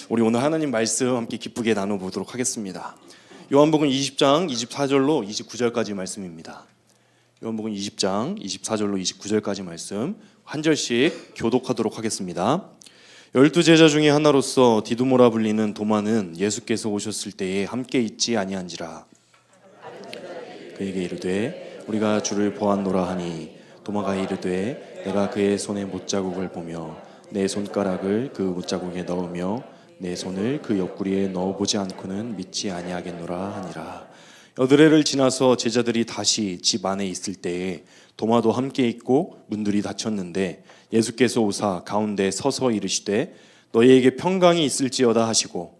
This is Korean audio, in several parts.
우리 오늘 하나님 말씀 함께 기쁘게 나눠보도록 하겠습니다. 요한복음 20장 24절로 29절까지 말씀입니다. 요한복음 20장 24절로 29절까지 말씀 한 절씩 교독하도록 하겠습니다. 12제자 중에 하나로서 디두모라 불리는 도마는 예수께서 오셨을 때에 함께 있지 아니한지라. 그에게 이르되 우리가 주를 보았노라 하니 도마가 이르되 내가 그의 손에 못자국을 보며 내 손가락을 그 못자국에 넣으며 내 손을 그 옆구리에 넣어보지 않고는 믿지 아니하겠노라 하니라. 여드레를 지나서 제자들이 다시 집 안에 있을 때에 도마도 함께 있고 문들이 닫혔는데 예수께서 오사 가운데 서서 이르시되 너희에게 평강이 있을지어다 하시고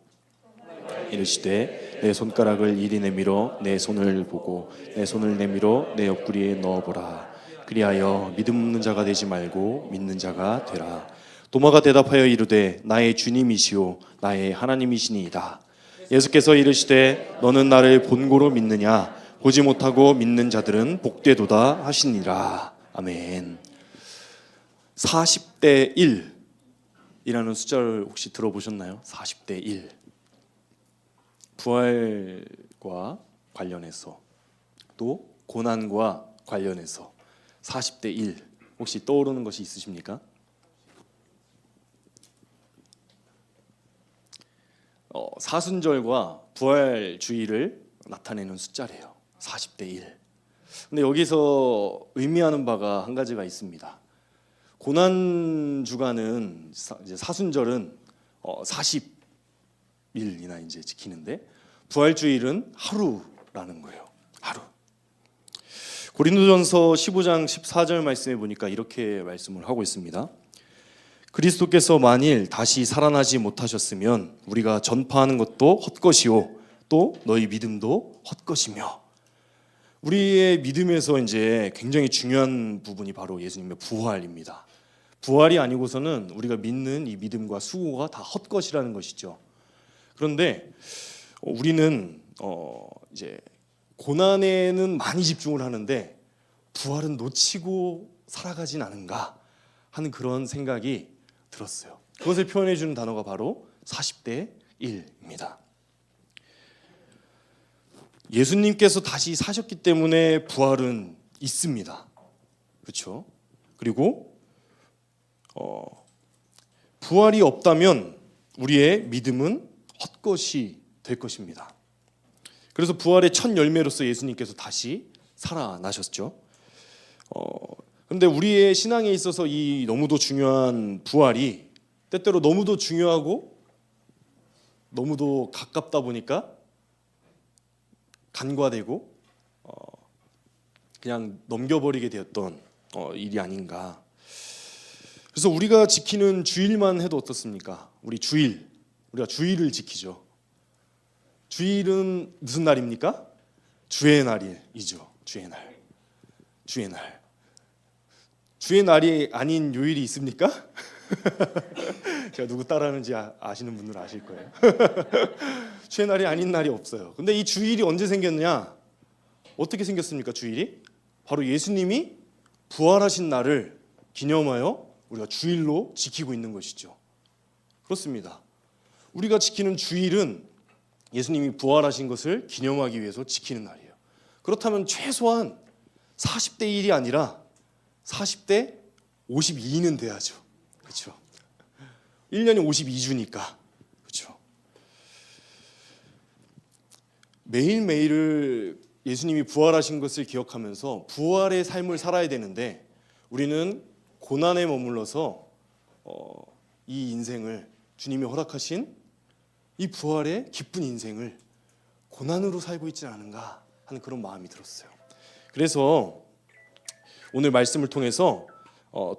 이르시되 내 손가락을 이리 내밀어 내 손을 보고 내 손을 내밀어 내 옆구리에 넣어보라. 그리하여 믿음 없는 자가 되지 말고 믿는 자가 되라. 도마가 대답하여 이르되 나의 주님이시오 나의 하나님이시니이다. 예수께서 이르시되 너는 나를 본고로 믿느냐 보지 못하고 믿는 자들은 복되도다 하시니라. 아멘. 40대 1이라는 숫자를 혹시 들어보셨나요? 40대 1. 부활과 관련해서 또 고난과 관련해서 40대 1 혹시 떠오르는 것이 있으십니까? 사순절과 부활주의를 나타내는 숫자래요. 40대 1. 근데 여기서 의미하는 바가 한 가지가 있습니다. 고난 주간은 이제 사순절은 40일이나 이제 지키는데 부활주일은 하루라는 거예요. 하루. 고린도전서 15장 14절 말씀에 보니까 이렇게 말씀을 하고 있습니다. 그리스도께서 만일 다시 살아나지 못하셨으면 우리가 전파하는 것도 헛것이요 또 너희 믿음도 헛것이며. 우리의 믿음에서 이제 굉장히 중요한 부분이 바로 예수님의 부활입니다. 부활이 아니고서는 우리가 믿는 이 믿음과 수고가 다 헛것이라는 것이죠. 그런데 우리는 이제 고난에는 많이 집중을 하는데 부활은 놓치고 살아가진 않은가 하는 그런 생각이 들었어요. 그것을 표현해 주는 단어가 바로 40대 1입니다. 예수님께서 다시 사셨기 때문에 부활은 있습니다. 그렇죠? 그리고 부활이 없다면 우리의 믿음은 헛것이 될 것입니다. 그래서 부활의 첫 열매로서 예수님께서 다시 살아나셨죠. 근데 우리의 신앙에 있어서 이 너무도 중요한 부활이 때때로 너무도 중요하고 너무도 가깝다 보니까 간과되고 그냥 넘겨버리게 되었던 일이 아닌가. 그래서 우리가 지키는 주일만 해도 어떻습니까? 우리가 주일을 지키죠. 주일은 무슨 날입니까? 주의 날이죠. 주의 날. 주의 날이 아닌 요일이 있습니까? 제가 누구 따라하는지 아시는 분들은 아실 거예요. 주의 날이 아닌 날이 없어요. 근데 이 주일이 언제 생겼냐? 어떻게 생겼습니까? 주일이? 바로 예수님이 부활하신 날을 기념하여 우리가 주일로 지키고 있는 것이죠. 그렇습니다. 우리가 지키는 주일은 예수님이 부활하신 것을 기념하기 위해서 지키는 날이에요. 그렇다면 최소한 40대 1이 아니라 40대 52는 돼야죠. 그렇죠? 1년이 52주니까. 그렇죠? 매일매일을 예수님이 부활하신 것을 기억하면서 부활의 삶을 살아야 되는데 우리는 고난에 머물러서 이 인생을 주님이 허락하신 이 부활의 기쁜 인생을 고난으로 살고 있지 않은가 하는 그런 마음이 들었어요. 그래서 오늘 말씀을 통해서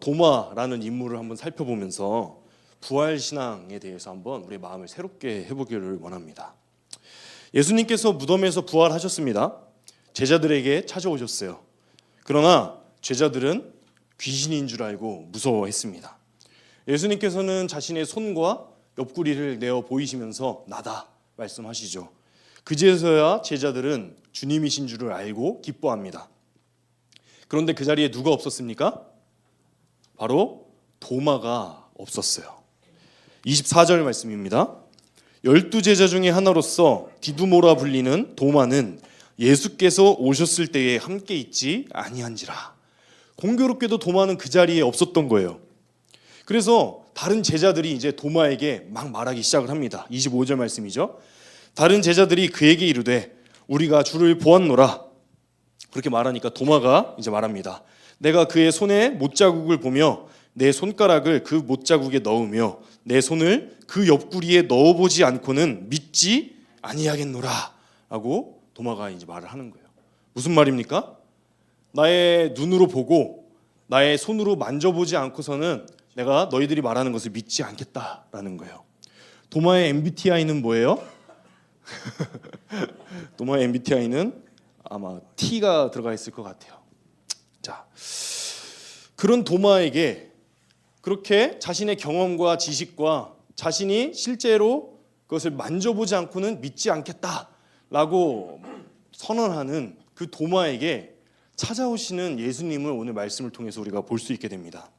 도마라는 인물을 한번 살펴보면서 부활 신앙에 대해서 한번 우리의 마음을 새롭게 해보기를 원합니다. 예수님께서 무덤에서 부활하셨습니다. 제자들에게 찾아오셨어요. 그러나 제자들은 귀신인 줄 알고 무서워했습니다. 예수님께서는 자신의 손과 옆구리를 내어 보이시면서 나다 말씀하시죠. 그제서야 제자들은 주님이신 줄을 알고 기뻐합니다. 그런데 그 자리에 누가 없었습니까? 바로 도마가 없었어요. 24절 말씀입니다. 열두 제자 중에 하나로서 디두모라 불리는 도마는 예수께서 오셨을 때에 함께 있지 아니한지라. 공교롭게도 도마는 그 자리에 없었던 거예요. 그래서 다른 제자들이 이제 도마에게 막 말하기 시작을 합니다. 25절 말씀이죠. 다른 제자들이 그에게 이르되 우리가 주를 보았노라. 그렇게 말하니까 도마가 이제 말합니다. 내가 그의 손에 못자국을 보며 내 손가락을 그 못자국에 넣으며 내 손을 그 옆구리에 넣어보지 않고는 믿지 아니하겠노라 라고 도마가 이제 말을 하는 거예요. 무슨 말입니까? 나의 눈으로 보고 나의 손으로 만져보지 않고서는 내가 너희들이 말하는 것을 믿지 않겠다라는 거예요. 도마의 MBTI는 뭐예요? 도마의 MBTI는 아마 T가 들어가 있을 것 같아요. 자, 그런 도마에게 그렇게 자신의 경험과 지식과 자신이 실제로 그것을 만져보지 않고는 믿지 않겠다라고 선언하는 그 도마에게 찾아오시는 예수님을 오늘 말씀을 통해서 우리가 볼 수 있게 됩니다.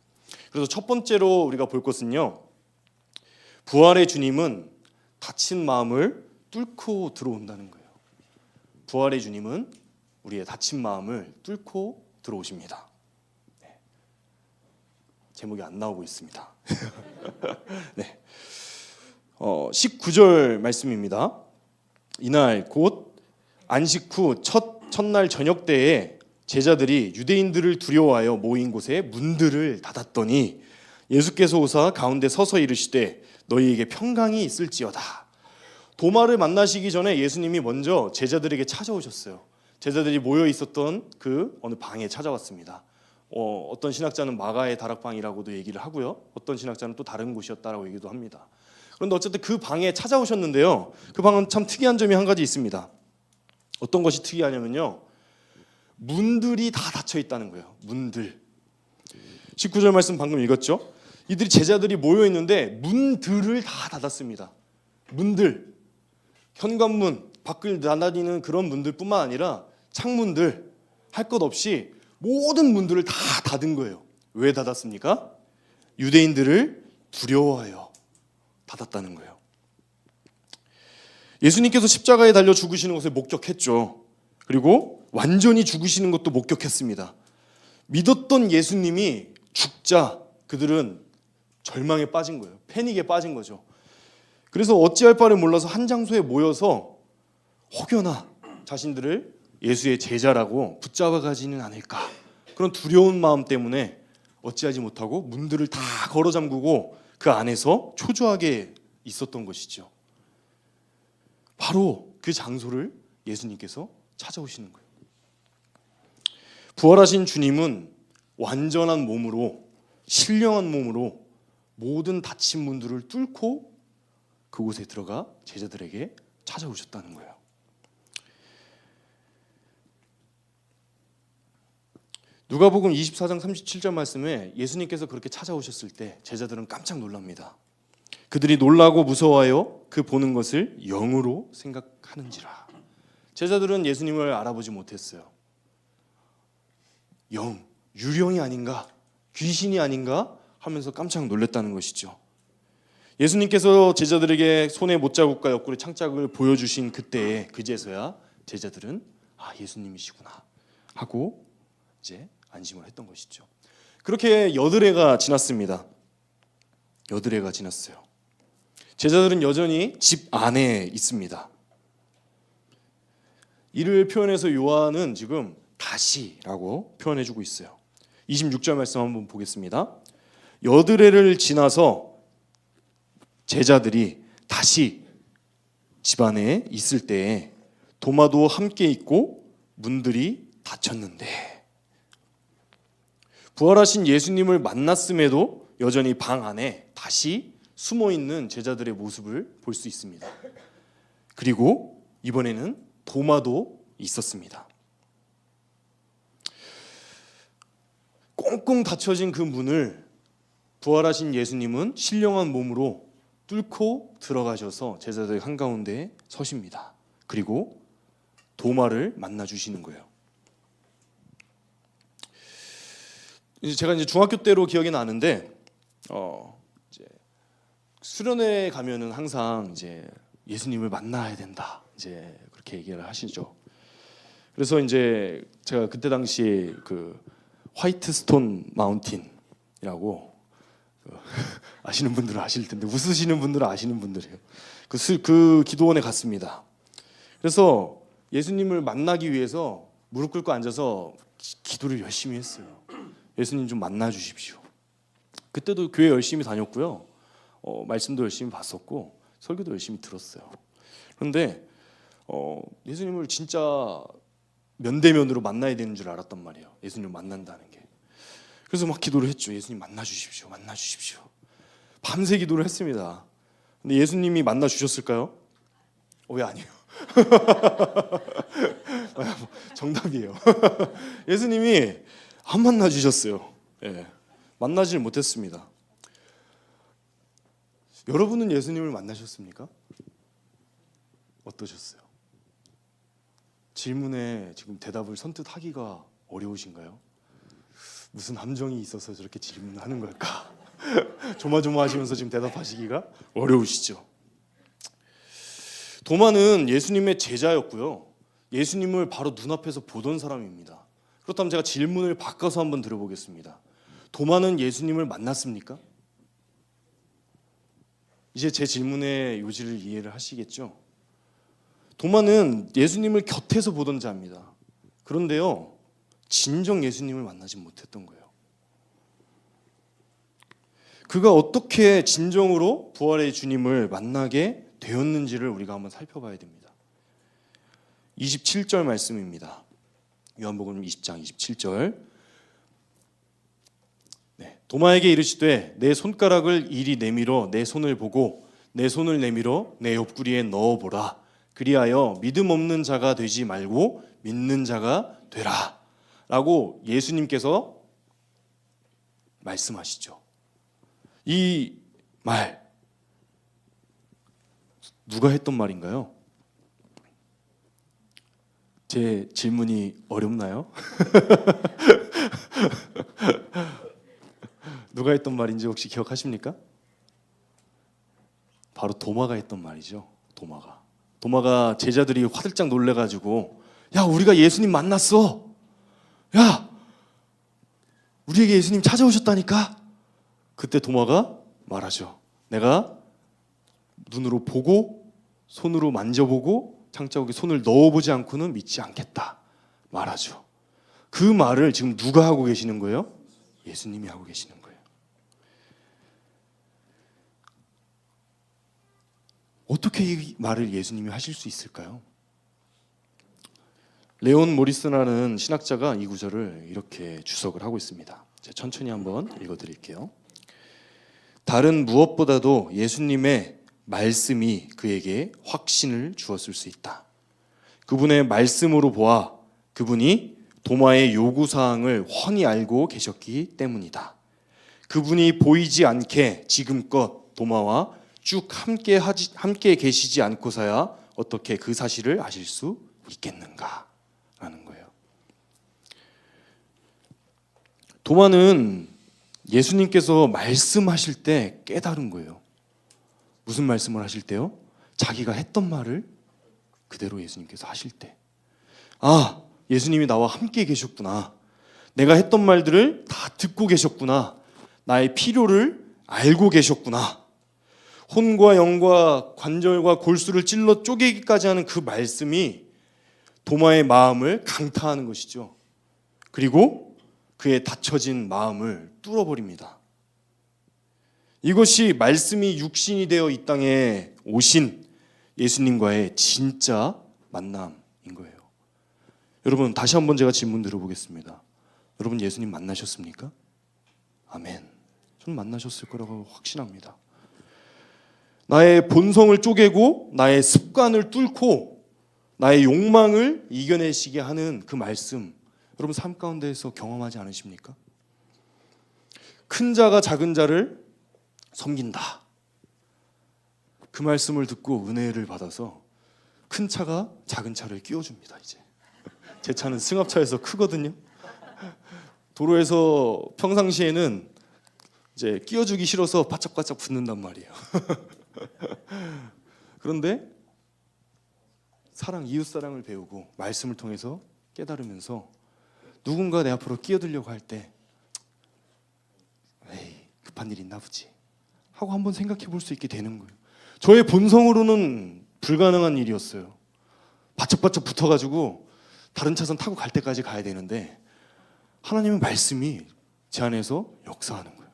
그래서 첫 번째로 우리가 볼 것은요, 부활의 주님은 다친 마음을 뚫고 들어온다는 거예요. 부활의 주님은 우리의 다친 마음을 뚫고 들어오십니다. 네. 제목이 안 나오고 있습니다. 네. 19절 말씀입니다. 이날 곧 안식 후 첫날 저녁 때에 제자들이 유대인들을 두려워하여 모인 곳에 문들을 닫았더니 예수께서 오사 가운데 서서 이르시되 너희에게 평강이 있을지어다. 도마를 만나시기 전에 예수님이 먼저 제자들에게 찾아오셨어요. 제자들이 모여 있었던 그 어느 방에 찾아왔습니다. 어떤 신학자는 마가의 다락방이라고도 얘기를 하고요. 어떤 신학자는 또 다른 곳이었다라고 얘기도 합니다. 그런데 어쨌든 그 방에 찾아오셨는데요. 그 방은 참 특이한 점이 한 가지 있습니다. 어떤 것이 특이하냐면요, 문들이 다 닫혀 있다는 거예요. 문들. 19절 말씀 방금 읽었죠? 이들이 제자들이 모여 있는데 문들을 다 닫았습니다. 문들, 현관문, 밖을 나다니는 그런 문들뿐만 아니라 창문들, 할 것 없이 모든 문들을 다 닫은 거예요. 왜 닫았습니까? 유대인들을 두려워하여 닫았다는 거예요. 예수님께서 십자가에 달려 죽으시는 것을 목격했죠. 그리고 완전히 죽으시는 것도 목격했습니다. 믿었던 예수님이 죽자 그들은 절망에 빠진 거예요. 패닉에 빠진 거죠. 그래서 어찌할 바를 몰라서 한 장소에 모여서 혹여나 자신들을 예수의 제자라고 붙잡아 가지는 않을까, 그런 두려운 마음 때문에 어찌하지 못하고 문들을 다 걸어 잠그고 그 안에서 초조하게 있었던 것이죠. 바로 그 장소를 예수님께서 찾아오시는 거예요. 부활하신 주님은 완전한 몸으로, 신령한 몸으로 모든 닫힌 문들을 뚫고 그곳에 들어가 제자들에게 찾아오셨다는 거예요. 누가복음 24장 37절 말씀에 예수님께서 그렇게 찾아오셨을 때 제자들은 깜짝 놀랍니다. 그들이 놀라고 무서워하여 그 보는 것을 영으로 생각하는지라. 제자들은 예수님을 알아보지 못했어요. 영, 유령이 아닌가, 귀신이 아닌가 하면서 깜짝 놀랐다는 것이죠. 예수님께서 제자들에게 손에 못자국과 옆구리 창자국을 보여주신 그때에 그제서야 제자들은 예수님이시구나 하고 이제 안심을 했던 것이죠. 그렇게 여드레가 지났습니다. 여드레가 지났어요. 제자들은 여전히 집 안에 있습니다. 이를 표현해서 요한은 지금 다시라고 표현해주고 있어요. 26절 말씀 한번 보겠습니다. 여드레를 지나서 제자들이 다시 집 안에 있을 때에 도마도 함께 있고 문들이 닫혔는데, 부활하신 예수님을 만났음에도 여전히 방 안에 다시 숨어있는 제자들의 모습을 볼 수 있습니다. 그리고 이번에는 도마도 있었습니다. 꽁꽁 닫혀진 그 문을 부활하신 예수님은 신령한 몸으로 뚫고 들어가셔서 제자들 한가운데 서십니다. 그리고 도마를 만나 주시는 거예요. 제가 이제 중학교 때로 기억이 나는데 이제 수련회 가면은 항상 이제 예수님을 만나야 된다. 이제 그렇게 얘기를 하시죠. 그래서 이제 제가 그때 당시에 그 화이트스톤 마운틴이라고 아시는 분들은 아실 텐데 웃으시는 분들은 아시는 분들이에요. 그 기도원에 갔습니다. 그래서 예수님을 만나기 위해서 무릎 꿇고 앉아서 기도를 열심히 했어요. 예수님 좀 만나 주십시오. 그때도 교회 열심히 다녔고요. 말씀도 열심히 봤었고 설교도 열심히 들었어요. 그런데 예수님을 진짜 면대면으로 만나야 되는 줄 알았단 말이에요. 예수님을 만난다는 게. 그래서 막 기도를 했죠. 예수님 만나 주십시오. 만나 주십시오. 밤새 기도를 했습니다. 근데 예수님이 만나 주셨을까요? 왜 아니에요? 정답이에요. 예수님이 안 만나 주셨어요. 예, 만나질 못했습니다. 여러분은 예수님을 만나셨습니까? 어떠셨어요? 질문에 지금 대답을 선뜻 하기가 어려우신가요? 무슨 함정이 있어서 저렇게 질문하는 걸까? 조마조마하시면서 지금 대답하시기가 어려우시죠? 도마는 예수님의 제자였고요. 예수님을 바로 눈앞에서 보던 사람입니다. 그렇다면 제가 질문을 바꿔서 한번 들어보겠습니다. 도마는 예수님을 만났습니까? 이제 제 질문의 요지를 이해를 하시겠죠? 도마는 예수님을 곁에서 보던 자입니다. 그런데요, 진정 예수님을 만나지 못했던 거예요. 그가 어떻게 진정으로 부활의 주님을 만나게 되었는지를 우리가 한번 살펴봐야 됩니다. 27절 말씀입니다. 요한복음 20장 27절. 도마에게 이르시되 내 손가락을 이리 내밀어 내 손을 보고 내 손을 내밀어 내 옆구리에 넣어보라. 그리하여 믿음 없는 자가 되지 말고 믿는 자가 되라. 라고 예수님께서 말씀하시죠. 이 말 누가 했던 말인가요? 제 질문이 어렵나요? 누가 했던 말인지 혹시 기억하십니까? 바로 도마가 했던 말이죠. 도마가 제자들이 화들짝 놀래가지고 야, 우리가 예수님 만났어. 야, 우리에게 예수님 찾아오셨다니까. 그때 도마가 말하죠. 내가 눈으로 보고 손으로 만져보고 창자국에 손을 넣어보지 않고는 믿지 않겠다 말하죠. 그 말을 지금 누가 하고 계시는 거예요? 예수님이 하고 계시는 거예요. 어떻게 이 말을 예수님이 하실 수 있을까요? 레온 모리스라는 신학자가 이 구절을 이렇게 주석을 하고 있습니다. 제가 천천히 한번 읽어드릴게요. 다른 무엇보다도 예수님의 말씀이 그에게 확신을 주었을 수 있다. 그분의 말씀으로 보아 그분이 도마의 요구사항을 훤히 알고 계셨기 때문이다. 그분이 보이지 않게 지금껏 도마와 쭉 함께 계시지 않고서야 어떻게 그 사실을 아실 수 있겠는가? 라는 거예요. 도마는 예수님께서 말씀하실 때 깨달은 거예요. 무슨 말씀을 하실 때요? 자기가 했던 말을 그대로 예수님께서 하실 때. 아, 예수님이 나와 함께 계셨구나. 내가 했던 말들을 다 듣고 계셨구나. 나의 필요를 알고 계셨구나. 혼과 영과 관절과 골수를 찔러 쪼개기까지 하는 그 말씀이 도마의 마음을 강타하는 것이죠. 그리고 그의 닫혀진 마음을 뚫어버립니다. 이것이 말씀이 육신이 되어 이 땅에 오신 예수님과의 진짜 만남인 거예요. 여러분, 다시 한번 제가 질문 드려보겠습니다. 여러분, 예수님 만나셨습니까? 아멘. 저는 만나셨을 거라고 확신합니다. 나의 본성을 쪼개고 나의 습관을 뚫고 나의 욕망을 이겨내시게 하는 그 말씀, 여러분 삶 가운데에서 경험하지 않으십니까? 큰 자가 작은 자를 섬긴다. 그 말씀을 듣고 은혜를 받아서 큰 차가 작은 차를 끼워줍니다. 이제 제 차는 승합차여서 크거든요. 도로에서 평상시에는 이제 끼워주기 싫어서 바짝바짝 붙는단 말이에요. 그런데 사랑, 이웃 사랑을 배우고 말씀을 통해서 깨달으면서 누군가 내 앞으로 끼어들려고 할 때 에이, 급한 일 있나 보지 하고 한번 생각해 볼 수 있게 되는 거예요. 저의 본성으로는 불가능한 일이었어요. 바짝바짝 붙어가지고 다른 차선 타고 갈 때까지 가야 되는데 하나님의 말씀이 제 안에서 역사하는 거예요.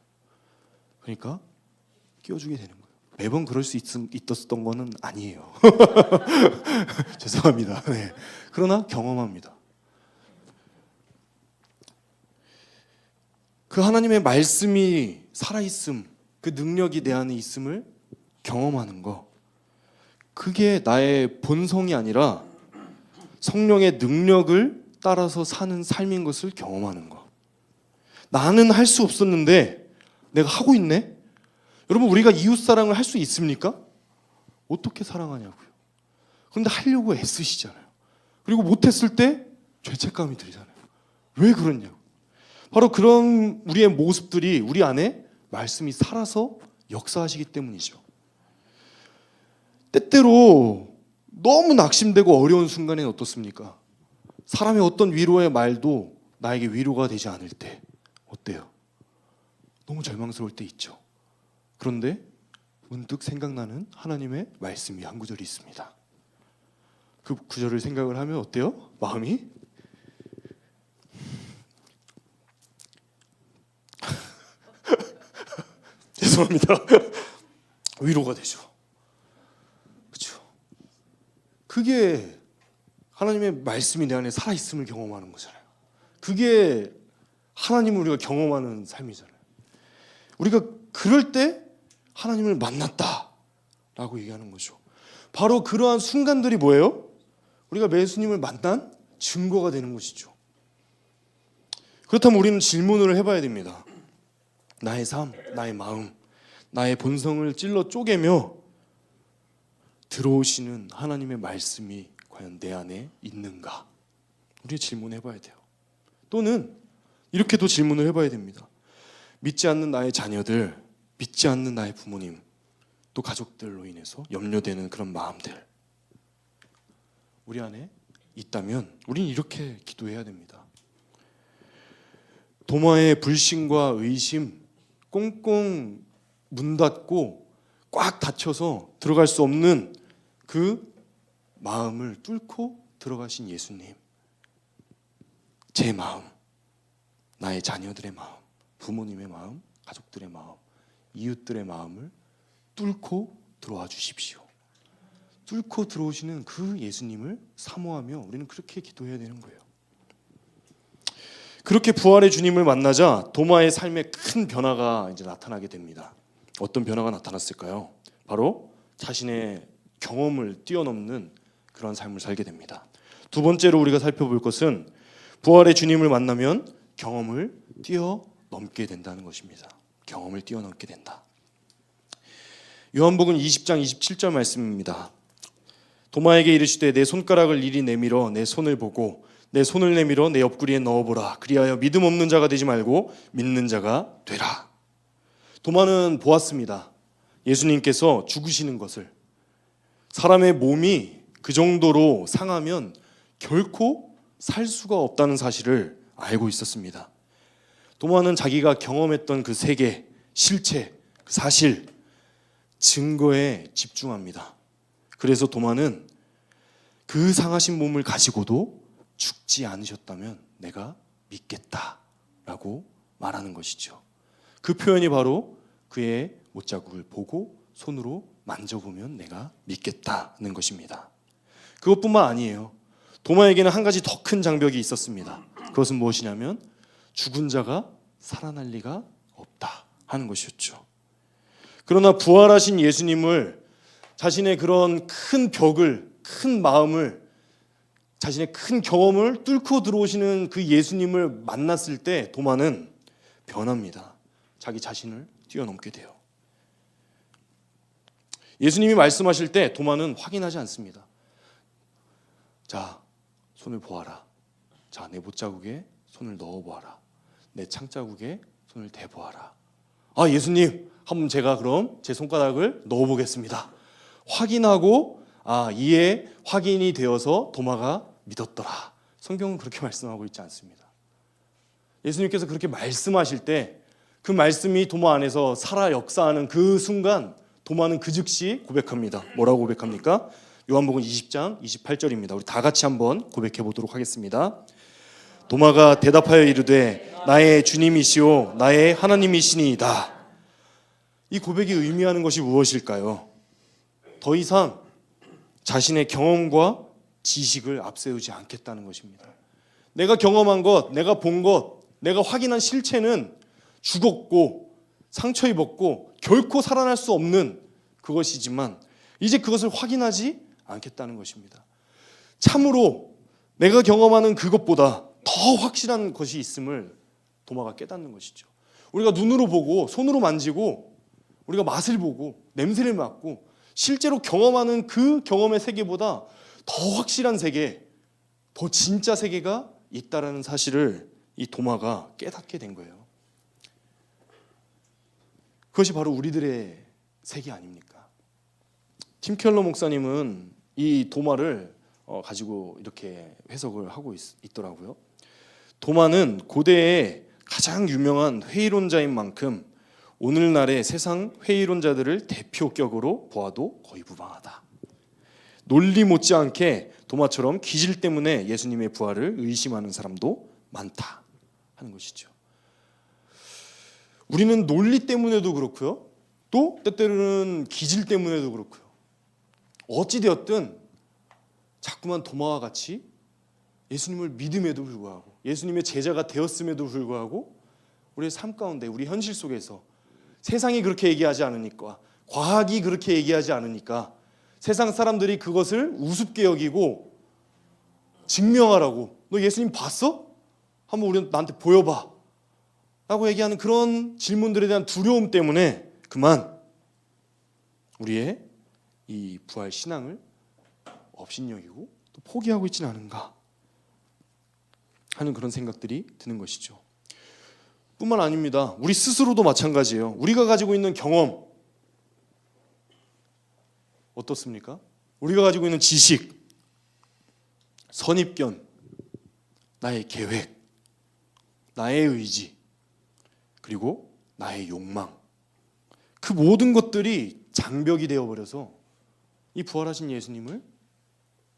그러니까 끼워주게 되는 거예요. 매번 그럴 수 있었던 거는 아니에요. 죄송합니다. 네. 그러나 경험합니다. 그 하나님의 말씀이 살아있음, 그 능력이 내 안에 있음을 경험하는 거, 그게 나의 본성이 아니라 성령의 능력을 따라서 사는 삶인 것을 경험하는 거. 나는 할 수 없었는데 내가 하고 있네? 여러분, 우리가 이웃사랑을 할 수 있습니까? 어떻게 사랑하냐고요. 그런데 하려고 애쓰시잖아요. 그리고 못했을 때 죄책감이 들잖아요. 왜 그러냐고. 바로 그런 우리의 모습들이 우리 안에 말씀이 살아서 역사하시기 때문이죠. 때때로 너무 낙심되고 어려운 순간에는 어떻습니까? 사람의 어떤 위로의 말도 나에게 위로가 되지 않을 때 어때요? 너무 절망스러울 때 있죠. 그런데 문득 생각나는 하나님의 말씀이 한 구절이 있습니다. 그 구절을 생각을 하면 어때요? 마음이 죄송합니다. 위로가 되죠. 그렇죠. 그게 하나님의 말씀이 내 안에 살아있음을 경험하는 거잖아요. 그게 하나님을 우리가 경험하는 삶이잖아요. 우리가 그럴 때 하나님을 만났다라고 얘기하는 거죠. 바로 그러한 순간들이 뭐예요? 우리가 예수님을 만난 증거가 되는 것이죠. 그렇다면 우리는 질문을 해봐야 됩니다. 나의 삶, 나의 마음, 나의 본성을 찔러 쪼개며 들어오시는 하나님의 말씀이 과연 내 안에 있는가? 우리 질문해봐야 돼요. 또는 이렇게도 질문을 해봐야 됩니다. 믿지 않는 나의 자녀들, 믿지 않는 나의 부모님, 또 가족들로 인해서 염려되는 그런 마음들 우리 안에 있다면 우리는 이렇게 기도해야 됩니다. 도마의 불신과 의심 꽁꽁 문 닫고 꽉 닫혀서 들어갈 수 없는 그 마음을 뚫고 들어가신 예수님, 제 마음, 나의 자녀들의 마음, 부모님의 마음, 가족들의 마음, 이웃들의 마음을 뚫고 들어와 주십시오. 뚫고 들어오시는 그 예수님을 사모하며 우리는 그렇게 기도해야 되는 거예요. 그렇게 부활의 주님을 만나자 도마의 삶에 큰 변화가 이제 나타나게 됩니다. 어떤 변화가 나타났을까요? 바로 자신의 경험을 뛰어넘는 그런 삶을 살게 됩니다. 두 번째로 우리가 살펴볼 것은 부활의 주님을 만나면 경험을 뛰어넘게 된다는 것입니다. 경험을 뛰어넘게 된다. 요한복음 20장 27절 말씀입니다. 도마에게 이르시되 내 손가락을 이리 내밀어 내 손을 보고 내 손을 내밀어 내 옆구리에 넣어보라. 그리하여 믿음 없는 자가 되지 말고 믿는 자가 되라. 도마는 보았습니다. 예수님께서 죽으시는 것을. 사람의 몸이 그 정도로 상하면 결코 살 수가 없다는 사실을 알고 있었습니다. 도마는 자기가 경험했던 그 세계, 실체, 그 사실, 증거에 집중합니다. 그래서 도마는 그 상하신 몸을 가지고도 죽지 않으셨다면 내가 믿겠다라고 말하는 것이죠. 그 표현이 바로 그의 못자국을 보고 손으로 만져보면 내가 믿겠다는 것입니다. 그것뿐만 아니에요. 도마에게는 한 가지 더 큰 장벽이 있었습니다. 그것은 무엇이냐면 죽은 자가 살아날 리가 없다 하는 것이었죠. 그러나 부활하신 예수님을 자신의 그런 큰 벽을, 큰 마음을, 자신의 큰 경험을 뚫고 들어오시는 그 예수님을 만났을 때 도마는 변합니다. 자기 자신을 뛰어넘게 돼요. 예수님이 말씀하실 때 도마는 확인하지 않습니다. 자, 손을 보아라. 자, 내 못자국에 손을 넣어보아라. 내 창자국에 손을 대보아라. 예수님, 한번 제가 그럼 제 손가락을 넣어보겠습니다. 확인하고 이에 확인이 되어서 도마가 믿었더라. 성경은 그렇게 말씀하고 있지 않습니다. 예수님께서 그렇게 말씀하실 때 그 말씀이 도마 안에서 살아 역사하는 그 순간 도마는 그 즉시 고백합니다. 뭐라고 고백합니까? 요한복음 20장 28절입니다. 우리 다 같이 한번 고백해 보도록 하겠습니다. 도마가 대답하여 이르되 나의 주님이시오 나의 하나님이시니이다. 이 고백이 의미하는 것이 무엇일까요? 더 이상 자신의 경험과 지식을 앞세우지 않겠다는 것입니다. 내가 경험한 것, 내가 본 것, 내가 확인한 실체는 죽었고 상처 입었고 결코 살아날 수 없는 그것이지만 이제 그것을 확인하지 않겠다는 것입니다. 참으로 내가 경험하는 그것보다 더 확실한 것이 있음을 도마가 깨닫는 것이죠. 우리가 눈으로 보고 손으로 만지고 우리가 맛을 보고 냄새를 맡고 실제로 경험하는 그 경험의 세계보다 더 확실한 세계, 더 진짜 세계가 있다라는 사실을 이 도마가 깨닫게 된 거예요. 그것이 바로 우리들의 세계 아닙니까? 팀 켈러 목사님은 이 도마를 가지고 이렇게 해석을 하고 있더라고요. 도마는 고대의 가장 유명한 회의론자인 만큼 오늘날의 세상 회의론자들을 대표격으로 보아도 거의 무방하다. 논리 못지않게 도마처럼 기질 때문에 예수님의 부활을 의심하는 사람도 많다 하는 것이죠. 우리는 논리 때문에도 그렇고요. 또 때때로는 기질 때문에도 그렇고요. 어찌되었든 자꾸만 도마와 같이 예수님을 믿음에도 불구하고 예수님의 제자가 되었음에도 불구하고 우리의 삶 가운데 우리 현실 속에서 세상이 그렇게 얘기하지 않으니까 과학이 그렇게 얘기하지 않으니까 세상 사람들이 그것을 우습게 여기고 증명하라고 너 예수님 봤어? 한번 나한테 보여봐 라고 얘기하는 그런 질문들에 대한 두려움 때문에 그만 우리의 이 부활 신앙을 업신여기고 또 포기하고 있지는 않은가 하는 그런 생각들이 드는 것이죠. 뿐만 아닙니다. 우리 스스로도 마찬가지예요. 우리가 가지고 있는 경험 어떻습니까? 우리가 가지고 있는 지식, 선입견, 나의 계획, 나의 의지, 그리고 나의 욕망, 그 모든 것들이 장벽이 되어버려서 이 부활하신 예수님을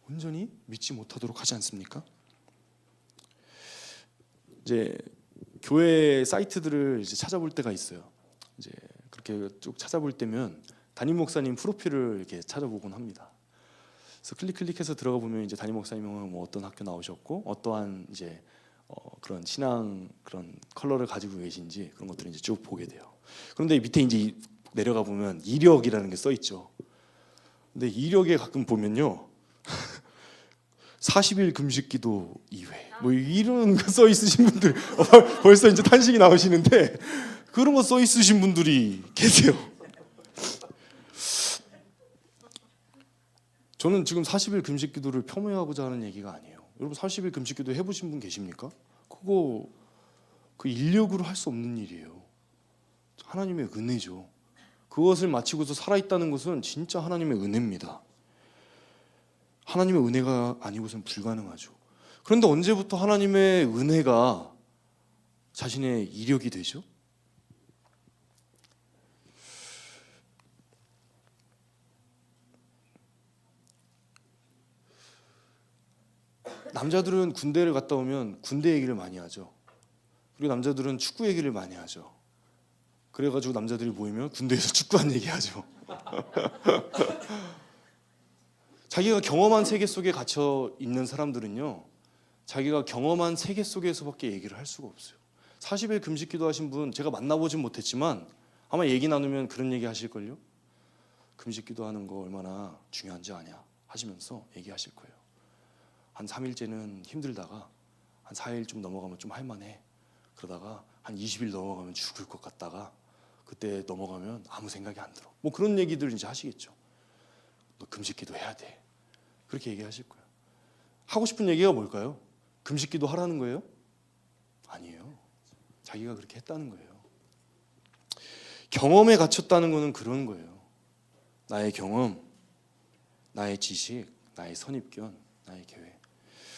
온전히 믿지 못하도록 하지 않습니까? 이제 교회 사이트들을 이제 찾아볼 때가 있어요. 이제 그렇게 쭉 찾아볼 때면 담임 목사님 프로필을 이렇게 찾아보곤 합니다. 그래서 클릭해서 들어가 보면 이제 담임 목사님은 뭐 어떤 학교 나오셨고 어떠한 이제 그런 신앙 그런 컬러를 가지고 계신지 그런 것들을 이제 쭉 보게 돼요. 그런데 밑에 이제 내려가 보면 이력이라는 게 써 있죠. 근데 이력에 가끔 보면요. 40일 금식기도 2회 뭐 이런 거 써 있으신 분들 벌써 이제 탄식이 나오시는데 그런 거 써 있으신 분들이 계세요. 저는 지금 40일 금식기도를 폄훼하고자 하는 얘기가 아니에요. 여러분 40일 금식기도 해보신 분 계십니까? 그거 그 인력으로 할 수 없는 일이에요. 하나님의 은혜죠. 그것을 마치고서 살아있다는 것은 진짜 하나님의 은혜입니다. 하나님의 은혜가 아니고서는 불가능하죠. 그런데 언제부터 하나님의 은혜가 자신의 이력이 되죠? 남자들은 군대를 갔다 오면 군대 얘기를 많이 하죠. 그리고 남자들은 축구 얘기를 많이 하죠. 그래가지고 남자들이 모이면 군대에서 축구한 얘기하죠. 자기가 경험한 세계 속에 갇혀 있는 사람들은요, 자기가 경험한 세계 속에서밖에 얘기를 할 수가 없어요. 40일 금식기도 하신 분 제가 만나보진 못했지만 아마 얘기 나누면 그런 얘기 하실걸요. 금식기도 하는 거 얼마나 중요한지 아냐 하시면서 얘기하실 거예요. 한 3일째는 힘들다가 한 4일 좀 넘어가면 좀 할만해. 그러다가 한 20일 넘어가면 죽을 것 같다가 그때 넘어가면 아무 생각이 안 들어. 뭐 그런 얘기들 이제 하시겠죠. 너 금식기도 해야 돼. 그렇게 얘기하실 거예요. 하고 싶은 얘기가 뭘까요? 금식기도 하라는 거예요? 아니에요. 자기가 그렇게 했다는 거예요. 경험에 갇혔다는 거는 그런 거예요. 나의 경험, 나의 지식, 나의 선입견, 나의 계획.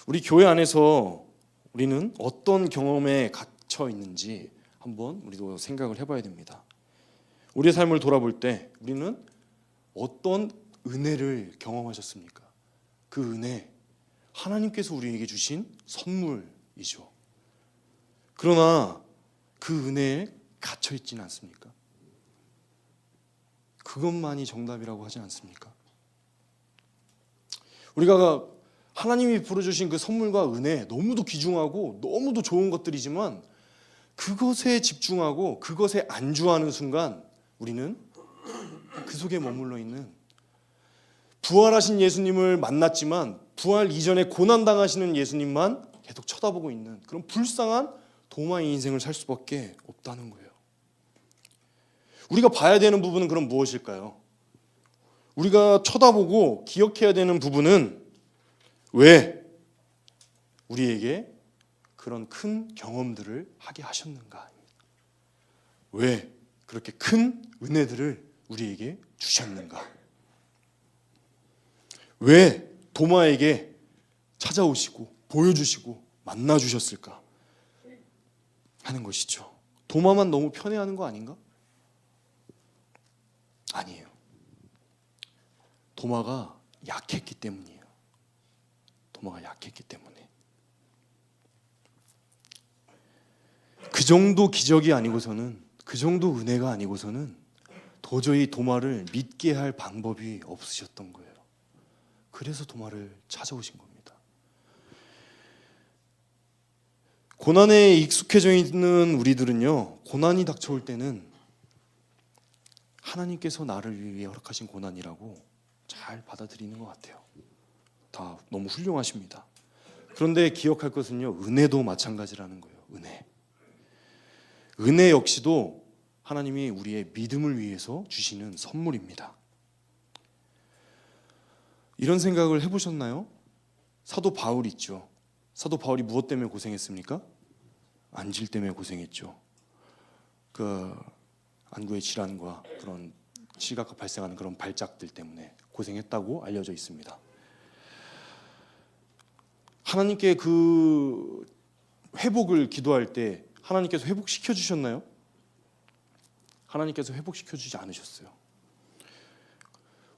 우리 교회 안에서 우리는 어떤 경험에 갇혀 있는지 한번 우리도 생각을 해봐야 됩니다. 우리의 삶을 돌아볼 때 우리는 어떤 은혜를 경험하셨습니까? 그 은혜, 하나님께서 우리에게 주신 선물이죠. 그러나 그 은혜에 갇혀 있지는 않습니까? 그것만이 정답이라고 하지 않습니까? 우리가 하나님이 부어주신 그 선물과 은혜, 너무도 귀중하고 너무도 좋은 것들이지만 그것에 집중하고 그것에 안주하는 순간 우리는 그 속에 머물러 있는, 부활하신 예수님을 만났지만 부활 이전에 고난당하시는 예수님만 계속 쳐다보고 있는 그런 불쌍한 도마의 인생을 살 수밖에 없다는 거예요. 우리가 봐야 되는 부분은 그럼 무엇일까요? 우리가 쳐다보고 기억해야 되는 부분은 왜 우리에게 그런 큰 경험들을 하게 하셨는가? 왜 그렇게 큰 은혜들을 우리에게 주셨는가? 왜 도마에게 찾아오시고 보여주시고 만나주셨을까 하는 것이죠. 도마만 너무 편애하는 거 아닌가? 아니에요. 도마가 약했기 때문이에요. 도마가 약했기 때문에. 그 정도 기적이 아니고서는, 그 정도 은혜가 아니고서는 도저히 도마를 믿게 할 방법이 없으셨던 거예요. 그래서 도마를 찾아오신 겁니다. 고난에 익숙해져 있는 우리들은요, 고난이 닥쳐올 때는 하나님께서 나를 위해 허락하신 고난이라고 잘 받아들이는 것 같아요. 다 너무 훌륭하십니다. 그런데 기억할 것은요, 은혜도 마찬가지라는 거예요. 은혜 역시도 하나님이 우리의 믿음을 위해서 주시는 선물입니다. 이런 생각을 해보셨나요? 사도 바울 있죠. 사도 바울이 무엇 때문에 고생했습니까? 안질 때문에 고생했죠. 그 안구의 질환과 그런 시각과 발생하는 그런 발작들 때문에 고생했다고 알려져 있습니다. 하나님께 그 회복을 기도할 때 하나님께서 회복시켜 주셨나요? 하나님께서 회복시켜 주지 않으셨어요.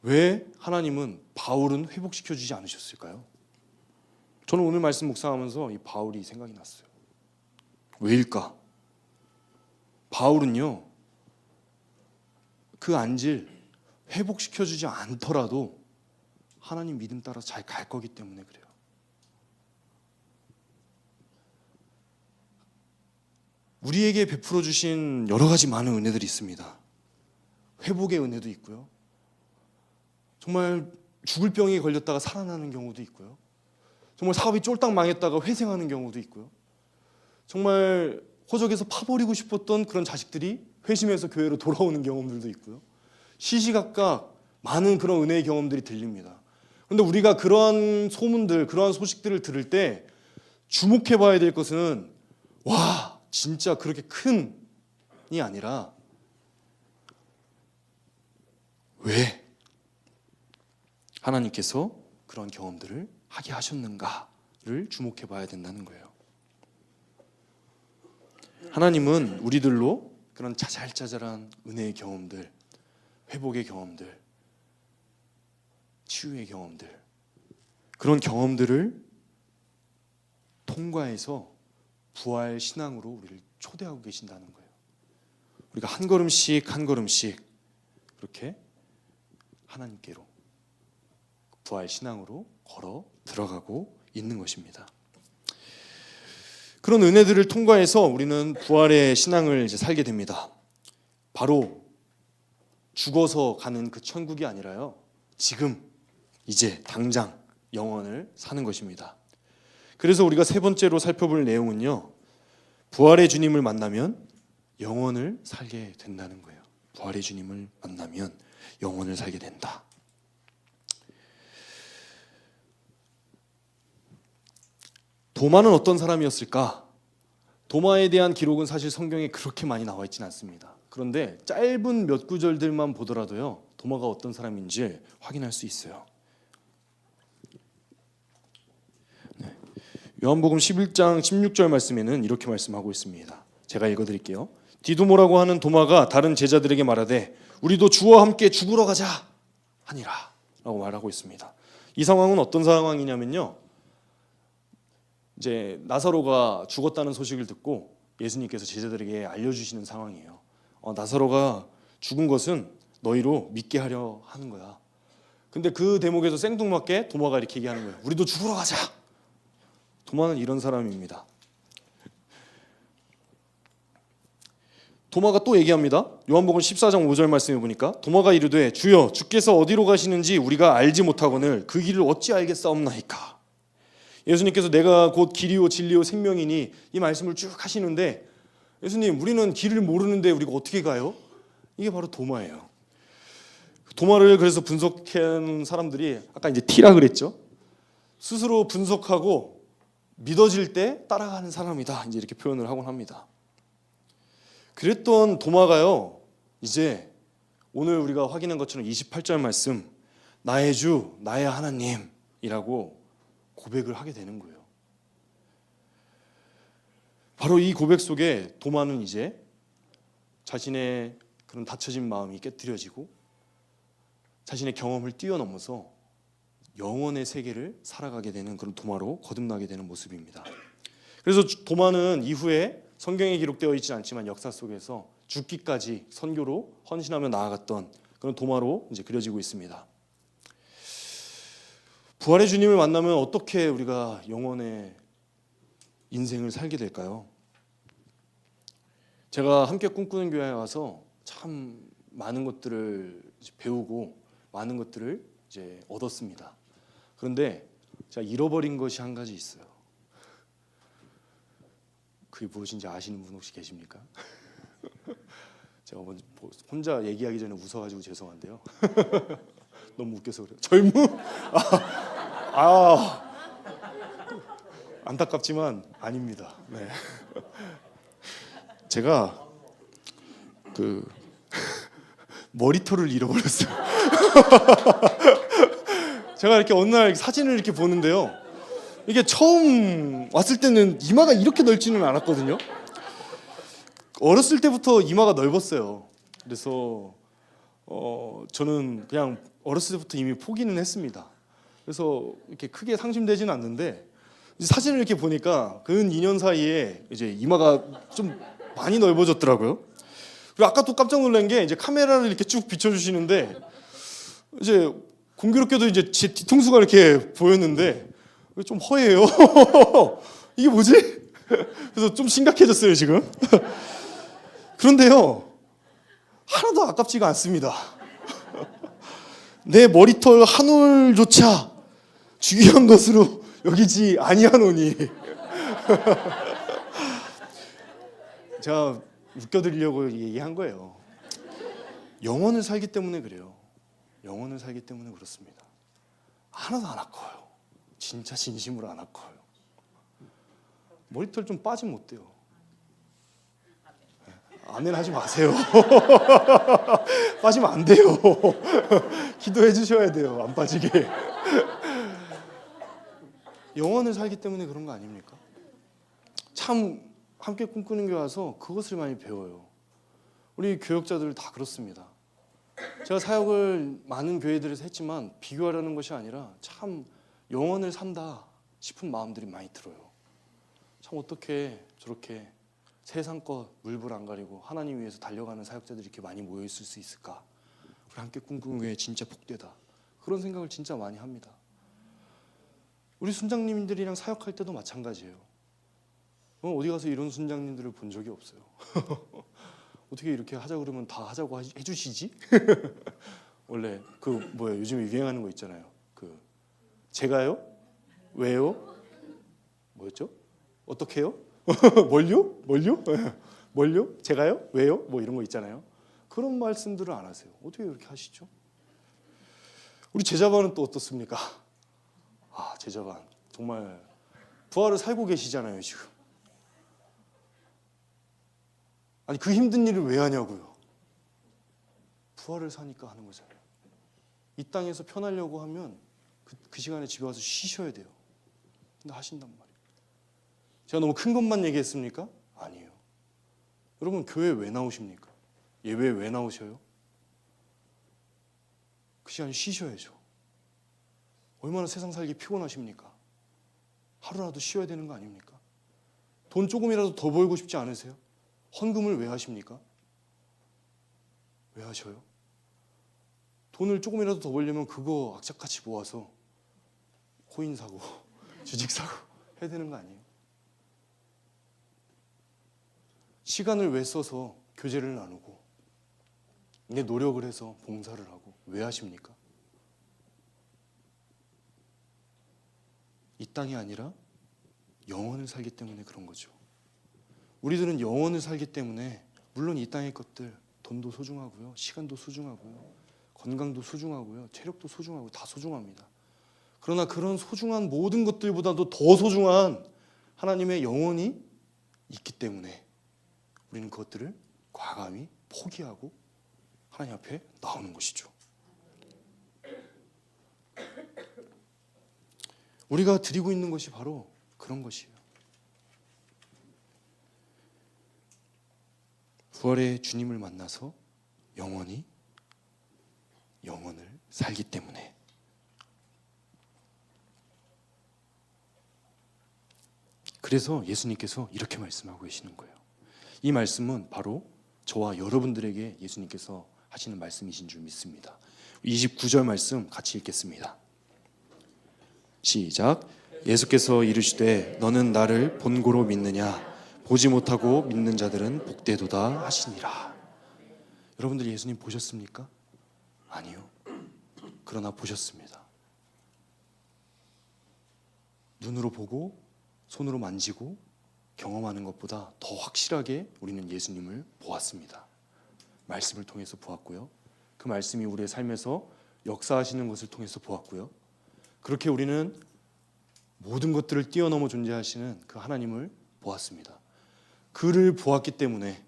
왜 하나님은 바울은 회복시켜 주지 않으셨을까요? 저는 오늘 말씀 묵상하면서 이 바울이 생각이 났어요. 왜일까? 바울은요, 그 안질 회복시켜 주지 않더라도 하나님 믿음 따라 잘 갈 거기 때문에 그래요. 우리에게 베풀어 주신 여러 가지 많은 은혜들이 있습니다. 회복의 은혜도 있고요. 정말 죽을 병에 걸렸다가 살아나는 경우도 있고요. 정말 사업이 쫄딱 망했다가 회생하는 경우도 있고요. 정말 호적에서 파버리고 싶었던 그런 자식들이 회심해서 교회로 돌아오는 경험들도 있고요. 시시각각 많은 그런 은혜의 경험들이 들립니다. 그런데 우리가 그러한 소문들, 그러한 소식들을 들을 때 주목해 봐야 될 것은, 와, 진짜 그렇게 큰이 아니라 왜 하나님께서 그런 경험들을 하게 하셨는가를 주목해 봐야 된다는 거예요. 하나님은 우리들로 그런 자잘자잘한 은혜의 경험들, 회복의 경험들, 치유의 경험들, 그런 경험들을 통과해서 부활 신앙으로 우리를 초대하고 계신다는 거예요. 우리가 한 걸음씩 한 걸음씩 그렇게 하나님께로 부활 신앙으로 걸어 들어가고 있는 것입니다. 그런 은혜들을 통과해서 우리는 부활의 신앙을 이제 살게 됩니다. 바로 죽어서 가는 그 천국이 아니라요, 지금 이제 당장 영원을 사는 것입니다. 그래서 우리가 세 번째로 살펴볼 내용은요, 부활의 주님을 만나면 영원을 살게 된다는 거예요. 부활의 주님을 만나면 영원을 살게 된다. 도마는 어떤 사람이었을까? 도마에 대한 기록은 사실 성경에 그렇게 많이 나와 있지는 않습니다. 그런데 짧은 몇 구절들만 보더라도요, 도마가 어떤 사람인지 확인할 수 있어요. 요한복음 11장 16절 말씀에는 이렇게 말씀하고 있습니다. 제가 읽어드릴게요. 디두모라고 하는 도마가 다른 제자들에게 말하되 우리도 주와 함께 죽으러 가자 하니라 라고 말하고 있습니다. 이 상황은 어떤 상황이냐면요, 이제 나사로가 죽었다는 소식을 듣고 예수님께서 제자들에게 알려주시는 상황이에요. 나사로가 죽은 것은 너희로 믿게 하려 하는 거야. 근데 그 대목에서 생뚱맞게 도마가 이렇게 얘기하는 거예요. 우리도 죽으러 가자. 도마는 이런 사람입니다. 도마가 또 얘기합니다. 요한복음 14장 5절 말씀해 보니까 도마가 이르되 주여 주께서 어디로 가시는지 우리가 알지 못하거늘 그 길을 어찌 알겠사옵나이까. 예수님께서 내가 곧 길이요 진리요 생명이니 이 말씀을 쭉 하시는데, 예수님 우리는 길을 모르는데 우리가 어떻게 가요? 이게 바로 도마예요. 도마를 그래서 분석한 사람들이 아까 이제 T라 그랬죠. 스스로 분석하고 믿어질 때 따라가는 사람이다, 이제 이렇게 표현을 하곤 합니다. 그랬던 도마가요, 이제 오늘 우리가 확인한 것처럼 28절 말씀 나의 주 나의 하나님이라고 고백을 하게 되는 거예요. 바로 이 고백 속에 도마는 이제 자신의 그런 닫혀진 마음이 깨트려지고 자신의 경험을 뛰어넘어서 영원의 세계를 살아가게 되는 그런 도마로 거듭나게 되는 모습입니다. 그래서 도마는 이후에 성경에 기록되어 있지 않지만 역사 속에서 죽기까지 선교로 헌신하며 나아갔던 그런 도마로 이제 그려지고 있습니다. 부활의 주님을 만나면 어떻게 우리가 영원의 인생을 살게 될까요? 제가 함께 꿈꾸는 교회에 와서 참 많은 것들을 배우고 많은 것들을 이제 얻었습니다. 그런데 제가 잃어버린 것이 한 가지 있어요. 그게 무엇인지 아시는 분 혹시 계십니까? 제가 먼저 혼자 얘기하기 전에 웃어가지고 죄송한데요. 너무 웃겨서 그래요. 젊음? 안타깝지만 아닙니다. 네. 제가 그 머리털을 잃어버렸어요. 제가 이렇게 어느 날 사진을 이렇게 보는데요, 이게 처음 왔을 때는 이마가 이렇게 넓지는 않았거든요. 어렸을 때부터 이마가 넓었어요. 그래서 저는 그냥 어렸을 때부터 이미 포기는 했습니다. 그래서 이렇게 크게 상심되지는 않는데 사진을 이렇게 보니까 근 2년 사이에 이제 이마가 좀 많이 넓어졌더라고요. 그리고 아까 또 깜짝 놀란 게 이제 카메라를 이렇게 쭉 비춰주시는데 이제 공교롭게도 이제 제 뒤통수가 이렇게 보였는데 좀 허해요. 이게 뭐지? 그래서 좀 심각해졌어요 지금. 그런데요, 하나도 아깝지가 않습니다. 내 머리털 한 올조차 중요한 것으로 여기지 아니하노니. 제가 웃겨드리려고 얘기한 거예요. 영혼을 살기 때문에 그래요. 영혼을 살기 때문에 그렇습니다. 하나도 안 아까워요. 진짜 진심으로 안 아까워요. 머리털 좀 빠지면 어때요? 아멘 하지 마세요. 빠지면 안 돼요. 기도해 주셔야 돼요. 안 빠지게. 영혼을 살기 때문에 그런 거 아닙니까? 참 함께 꿈꾸는 교회 와서 그것을 많이 배워요. 우리 교역자들 다 그렇습니다. 제가 사역을 많은 교회들에서 했지만 비교하려는 것이 아니라 참 영혼을 산다 싶은 마음들이 많이 들어요. 참 어떻게 저렇게 세상껏 물불 안 가리고 하나님 위해서 달려가는 사역자들이 이렇게 많이 모여 있을 수 있을까? 우리 함께 꿈꾸는 교회 진짜 복되다. 그런 생각을 진짜 많이 합니다. 우리 순장님들이랑 사역할 때도 마찬가지예요. 어디 가서 이런 순장님들을 본 적이 없어요. 어떻게 이렇게 하자 그러면 다 하자고 해주시지? 원래 그 뭐야 요즘에 유행하는 거 있잖아요. 그 제가요? 왜요? 뭐였죠? 어떻게요? 뭘요? 뭘요? 뭘요? 제가요? 왜요? 뭐 이런 거 있잖아요. 그런 말씀들을 안 하세요. 어떻게 그렇게 하시죠? 우리 제자반은 또 어떻습니까? 제자반 정말 부활을 살고 계시잖아요 지금. 아니 그 힘든 일을 왜 하냐고요. 부활을 사니까 하는 거잖아요. 이 땅에서 편하려고 하면 그 시간에 집에 와서 쉬셔야 돼요. 근데 하신단 말이에요. 제가 너무 큰 것만 얘기했습니까? 아니에요. 여러분 교회 왜 나오십니까? 예배 왜 나오셔요? 그 시간 쉬셔야죠. 얼마나 세상 살기 피곤하십니까? 하루라도 쉬어야 되는 거 아닙니까? 돈 조금이라도 더 벌고 싶지 않으세요? 헌금을 왜 하십니까? 왜 하셔요? 돈을 조금이라도 더 벌려면 그거 악착같이 모아서 코인 사고 주식 사고 해야 되는 거 아니에요? 시간을 왜 써서 교제를 나누고 내 노력을 해서 봉사를 하고 왜 하십니까? 이 땅이 아니라 영원을 살기 때문에 그런 거죠. 우리들은 영원을 살기 때문에 물론 이 땅의 것들 돈도 소중하고요, 시간도 소중하고요, 건강도 소중하고요, 체력도 소중하고 다 소중합니다. 그러나 그런 소중한 모든 것들보다도 더 소중한 하나님의 영혼이 있기 때문에 우리는 그것들을 과감히 포기하고 하나님 앞에 나오는 것이죠. 우리가 드리고 있는 것이 바로 그런 것이에요. 부활의 주님을 만나서 영원히 영혼을 살기 때문에. 그래서 예수님께서 이렇게 말씀하고 계시는 거예요. 이 말씀은 바로 저와 여러분들에게 예수님께서 하시는 말씀이신 줄 믿습니다. 29절 말씀 같이 읽겠습니다. 시작. 예수께서 이르시되 너는 나를 본고로 믿느냐? 보지 못하고 믿는 자들은 복되도다 하시니라. 여러분들 예수님 보셨습니까? 아니요. 그러나 보셨습니다. 눈으로 보고 손으로 만지고 경험하는 것보다 더 확실하게 우리는 예수님을 보았습니다. 말씀을 통해서 보았고요. 그 말씀이 우리의 삶에서 역사하시는 것을 통해서 보았고요. 그렇게 우리는 모든 것들을 뛰어넘어 존재하시는 그 하나님을 보았습니다. 그를 보았기 때문에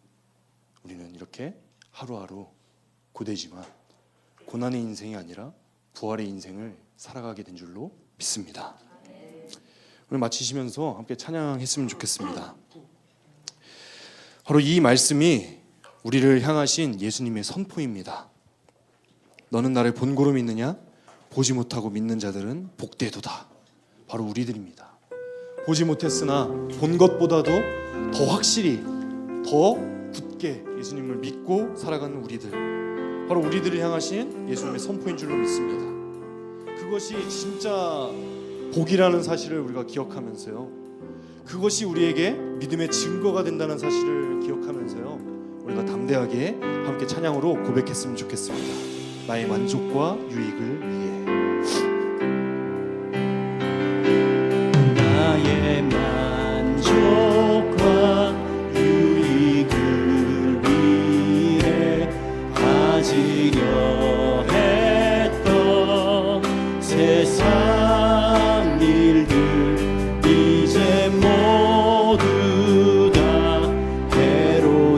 우리는 이렇게 하루하루 고되지만 고난의 인생이 아니라 부활의 인생을 살아가게 된 줄로 믿습니다. 오늘 마치시면서 함께 찬양했으면 좋겠습니다. 바로 이 말씀이 우리를 향하신 예수님의 선포입니다. 너는 나를 본고로 믿느냐? 보지 못하고 믿는 자들은 복되도다. 바로 우리들입니다. 보지 못했으나 본 것보다도 더 확실히 더 굳게 예수님을 믿고 살아가는 우리들, 바로 우리들을 향하신 예수님의 선포인 줄로 믿습니다. 그것이 진짜 복이라는 사실을 우리가 기억하면서요, 그것이 우리에게 믿음의 증거가 된다는 사실을 기억하면서요, 우리가 담대하게 함께 찬양으로 고백했으면 좋겠습니다. 나의 만족과 유익을 위해. 나의 만족과 유익을 위해 가지려 했던 세상 일들 이제 모두 다 배로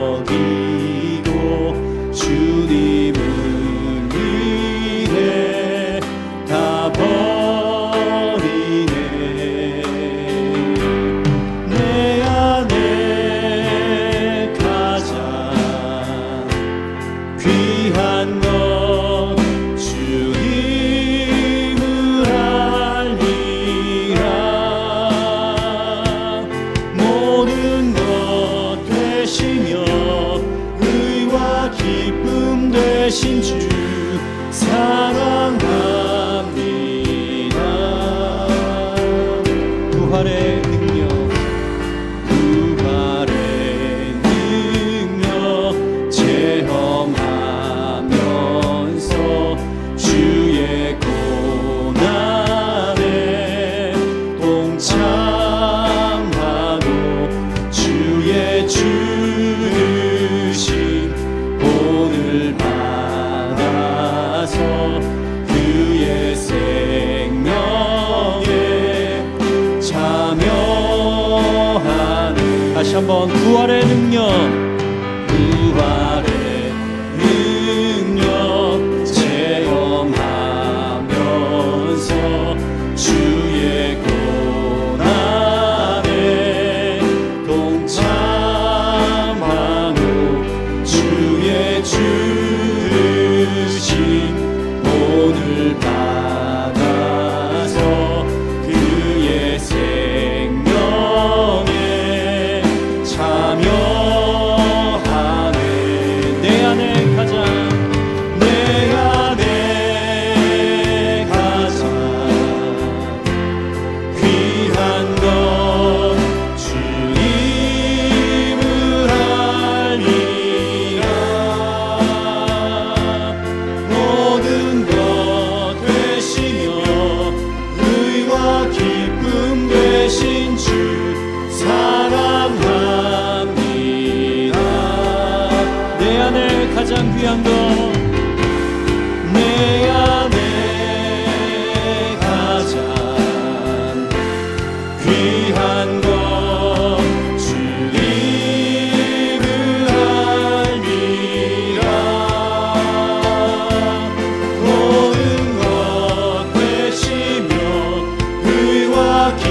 여기고 주님을 위해 다 내 안에 가장 귀한 것 주님을 알리라. 모든 것 되시며 의와 기쁨 되신 주 사랑합니다. 부활의 체험하면서 주의 고난에 동참하고 주의 주신 본을 받아서 그의 생명에 참여하는, 다시 한번 부활의 능력, 부활의 능력 체험하면서 주의 고난에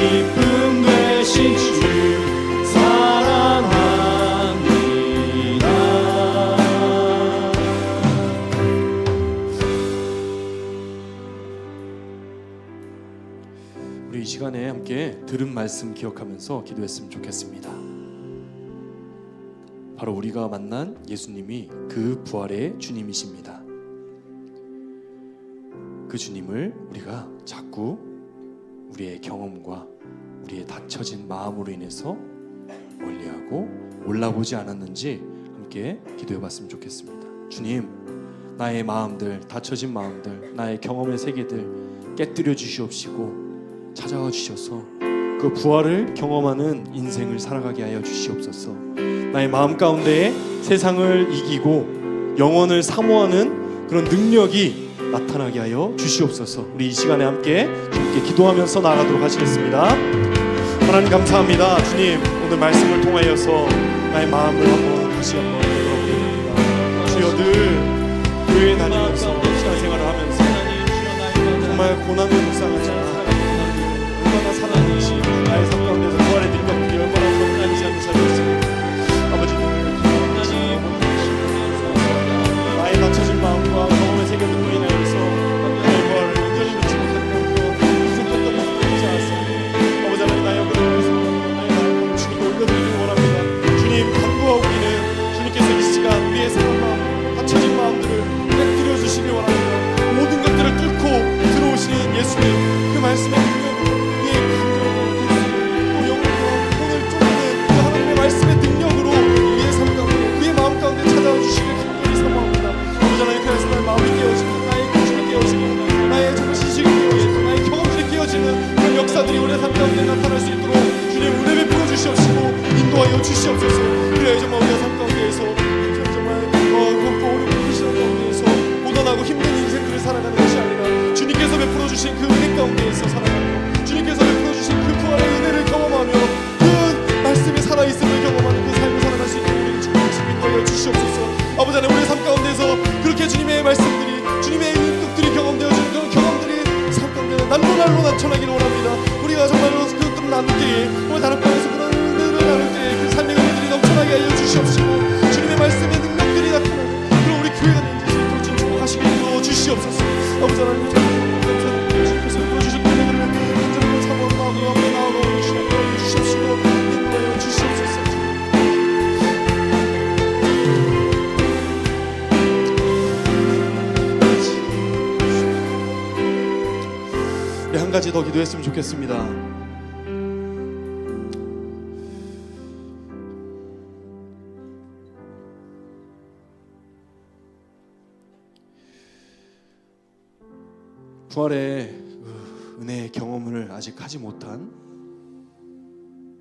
기쁨 되신 주 사랑합니다. 우리 이 시간에 함께 들은 말씀 기억하면서 기도했으면 좋겠습니다. 바로 우리가 만난 예수님이 그 부활의 주님이십니다. 그 주님을 우리가 자꾸 우리의 경험과 우리의 닫혀진 마음으로 인해서 멀리하고 올라보지 않았는지 함께 기도해봤으면 좋겠습니다. 주님, 나의 마음들, 닫혀진 마음들, 나의 경험의 세계들 깨뜨려 주시옵시고 찾아와 주셔서 그 부활을 경험하는 인생을 살아가게 하여 주시옵소서. 나의 마음 가운데 세상을 이기고 영원을 사모하는 그런 능력이 나타나게 하여 주시옵소서. 우리 이 시간에 함께 주님께 기도하면서 나아가도록 하시겠습니다. 하나님 감사합니다. 주님, 오늘 말씀을 통하여서 나의 마음을 다시 한번 열어보게 됩니다. 주여, 늘 교회에 다니면서 신앙생활을 하면서 정말 고난을 묵상하지만 얼마나 살아있는지, 나의 삶 가운데서 부활의 능력이 얼마나 경건한지 하는 삶이었습니다. 아버지는 나의 닫혀진 마음과 경험의 세계로 인하여서 나의 부활을 온전히 믿지 못했던 그런 인생했던 모습을 보지 않았습니다. 아버지 하나님, 나의 영광을 나의 마음을 주님께 올려드리기 원합니다. 주님, 간구하고 있는 주님께서 이 시간 우리의 새로운 마음, 닫혀진 마음들을 깨뜨려 주시기 원합니다. 모든 것들을 뚫고 들어오신 예수님, 그 말씀의 능력으로 우리의 감정을 또 영혼과 오늘 쫓는 그 하나님의 말씀의 능력으로 우리의 삶 가운데, 그의 마음 가운데 찾아와 주시길 간절히 사모합니다. 아버지 하나님, 그래서 나의 마음이 깨어지고 나의 고집이 깨어지고 나의 정말 지식이 깨어지고 나의 경험들이 깨어지는 그런 역사들이 우리의 삶 가운데 나타날 수 있도록 주님 은혜 베풀어 주시옵시고 인도하여 주시옵소서. 그래야 정말 우리의 삶 가운데에서 정말 곱고 어려운 시간 가운데에서 고단하고 힘든 인생들을 살아가는 것이 아니라 주님께서 베풀어 주신 그 은혜 가운데에서 살아가며 주님께서 베풀어 주신 그 부활의 은혜를 경험하며 그 말씀이 살아있음을 경험하는 그 삶을 살아갈 수 있는 우리를 주님께서 인도하여 주시옵소서. 아버지 하나님, 우리의 삶 가운데서 그렇게 주님의 말씀들이, 주님의 능력들이 경험되어지는 그런 경험들이 삶 가운데 날로 나타나기를 원합니다. 우리가 정말로 그것들을 나눌 때에, 오늘 다른 방에서 그런 은혜를 나눌 때에 그 삶의 은혜들이 넘쳐나게 하여 주시옵시고 주님의 말씀의 능력들이 나타나는 그런 우리 교회가 된 수 있도록 주님 축복하시고 주시옵소서. 아버지 하나님, 감사합니다. 주님께서 보여주신 은혜들을 간절히 사모하는 마음으로 앞에 나아가고 주시옵시고 인도하여 주시옵소서. 네, 한 가지 더 기도했으면 좋겠습니다. 부활의 은혜의 경험을 아직 하지 못한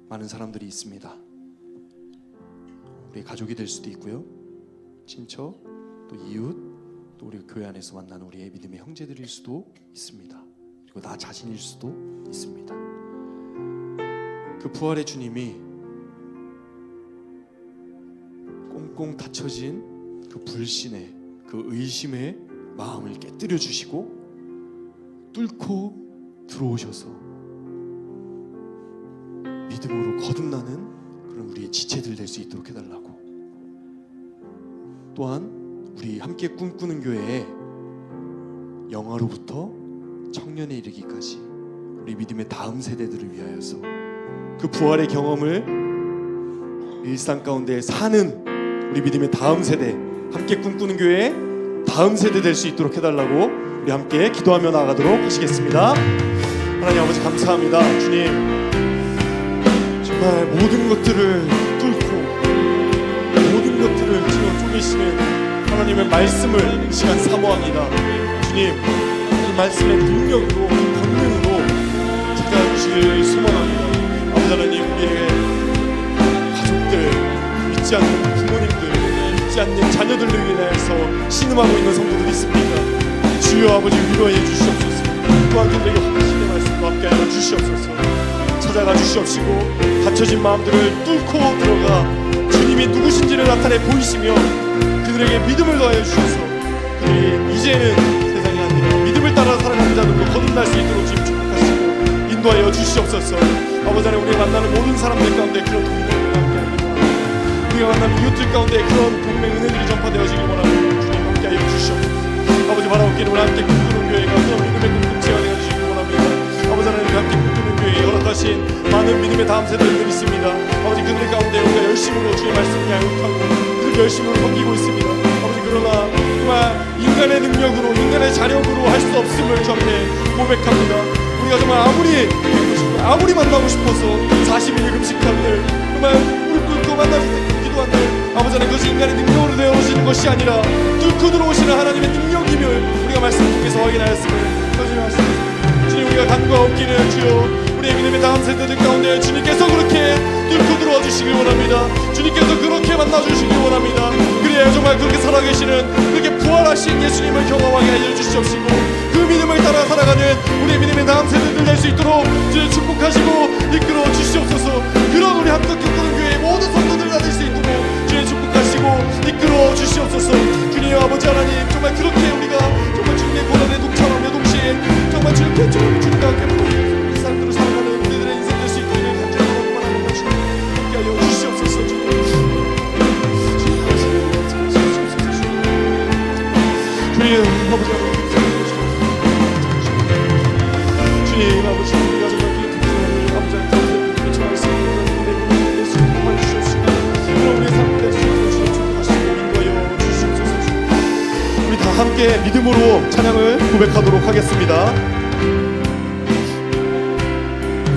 많은 사람들이 있습니다. 우리 가족이 될 수도 있고요, 친척, 또 이웃, 또 우리 교회 안에서 만나는 우리의 믿음의 형제들일 수도 있습니다. 그리고 나 자신일 수도 있습니다. 그 부활의 주님이 꽁꽁 닫혀진 그 불신의, 그 의심의 마음을 깨뜨려 주시고 뚫고 들어오셔서 믿음으로 거듭나는 그런 우리의 지체들 될 수 있도록 해달라고, 또한 우리 함께 꿈꾸는 교회에 영아로부터 청년에 이르기까지 우리 믿음의 다음 세대들을 위하여서 그 부활의 경험을 일상 가운데 사는 우리 믿음의 다음 세대, 함께 꿈꾸는 교회의 다음 세대 될 수 있도록 해달라고 우리 함께 기도하며 나아가도록 하시겠습니다. 하나님 아버지, 감사합니다. 주님, 정말 모든 것들을 뚫고 모든 것들을 지어 쪼개시는 하나님의 말씀을 이 시간 사모합니다. 주님, 그 말씀의 능력으로, 권능으로 찾아주시길 소망합니다. 아버지 하나님, 우리의 가족들, 믿지 않는 부모님들, 믿지 않는 자녀들로 인하여서 신음하고 있는 성도들이 있습니다. 주여 아버지, 위로해 주시옵소서. 또한 그들에게 확신의 말씀과 함께하여 주시옵소서. 찾아가 주시옵시고 닫혀진 마음들을 뚫고 들어가 주님이 누구신지를 나타내 보이시며 그들에게 믿음을 더하여 주셔서 그들이 이제는 세상이 아니라 믿음을 따라 살아가는 자들로 거듭날 수 있도록 주님 축복하시고 인도하여 주시옵소서. 주시옵소서. 아버지 하나님, 우리가 만나는 모든 사람들 가운데 그런 동맹을 함께하기 원합니다. 우리가 만나는 이웃들 가운데 그런 동맹 은혜들이 전파되어지길 원합니다. 주님 함께하여 주시옵소서. 아버지 바라옵기를 우리 함께 꿈꾸는 교회가 그런 믿음의 공동체가 되어주시길 원합니다. 아버지 하나님, 함께 꿈꾸는 교회에 허락하신 많은 믿음의 다음 세대들이 있습니다. 아버지 그들 가운데 우리가 열심으로 주의 말씀을 양육하고 그들 열심으로 섬기고 있습니다. 아버지 그러나 정말 인간의 능력으로 인간의 자력으로 할 수 없음을 주 앞에 고백합니다. 우리가 정말 아무리 만나고 싶어서 40일 금식한들 정말 무릎 꿇고 만나서 기도한들 아버지 하나님, 그것이 인간의 능력으로 되어 오시는 것이 아니라 뚫고 들어오시는 하나님의 능력임을 우리가 말씀을 통해서 확인하였음을 거짓말씀입니다. 주님, 우리가 간과 없기는 주여 우리의 믿음의 다음 세대들 가운데 주님께서 그렇게 뚫고 들어와 주시길 원합니다. 주님께서 그렇게 만나주시길 원합니다. 그래야 정말 그렇게 살아계시는 그렇게 부활하신 예수님을 경험하게 알려주시옵시고 그 믿음을 따라 살아가는 우리의 믿음의 다음 세대들 될 수 있도록 주님 축복하시고 이끌어 주시옵소서. 그런 우리 함께 꿈꾸는 교회의 모든 성도들 다 될 수 있도록 주님 축복하시고 이끌어 주시옵소서. 주님 아버지 하나님, 정말 그렇게 우리가 정말 주님의 고난에 동참하며 동시에 정말 주님께 주님과 함께 이 사람들을 살아가는 우리들의 인생 될 수 있기를 간절히 원하는 주님 함께 하여 주시옵소서. 주님 아버지 하나님, 주님 아버지, 우리가 정말 그 특별한 아버지 하나님 그렇게 말씀을 내고 예수 정말 주시옵시고 그런 우리의 삶을 내주시옵소서. 주님 축복하시고 인도하여 주시옵소서. 우리 다 함께 믿음으로 찬양을 고백하도록 하겠습니다.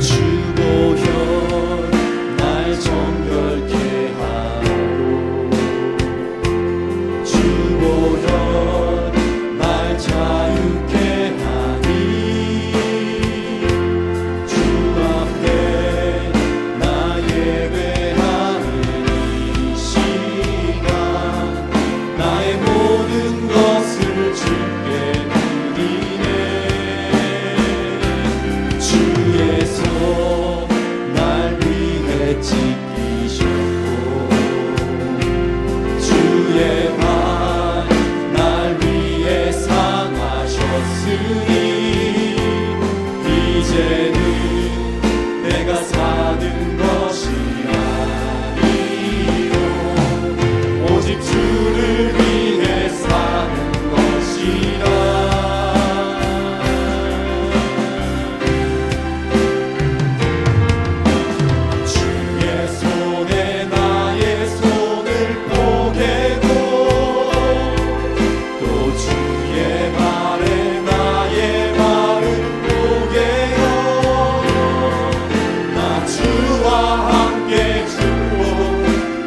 주보혈 날 정결케 하고 주보혈 날 자유케 하니 주 앞에 나 예배하는 이 시간 나의 모든 것을 주께 드리네. 주의 손 날 위해 지키셨고 주의 발 날 위해 상하셨으니 이제는 내가 사는 것이 아니요 오직 주를 위해 사는 것이라. 주의 손에 나의 손을 포개고 또 주의 발에 나의 발을 포개요. 나 주와 함께 죽고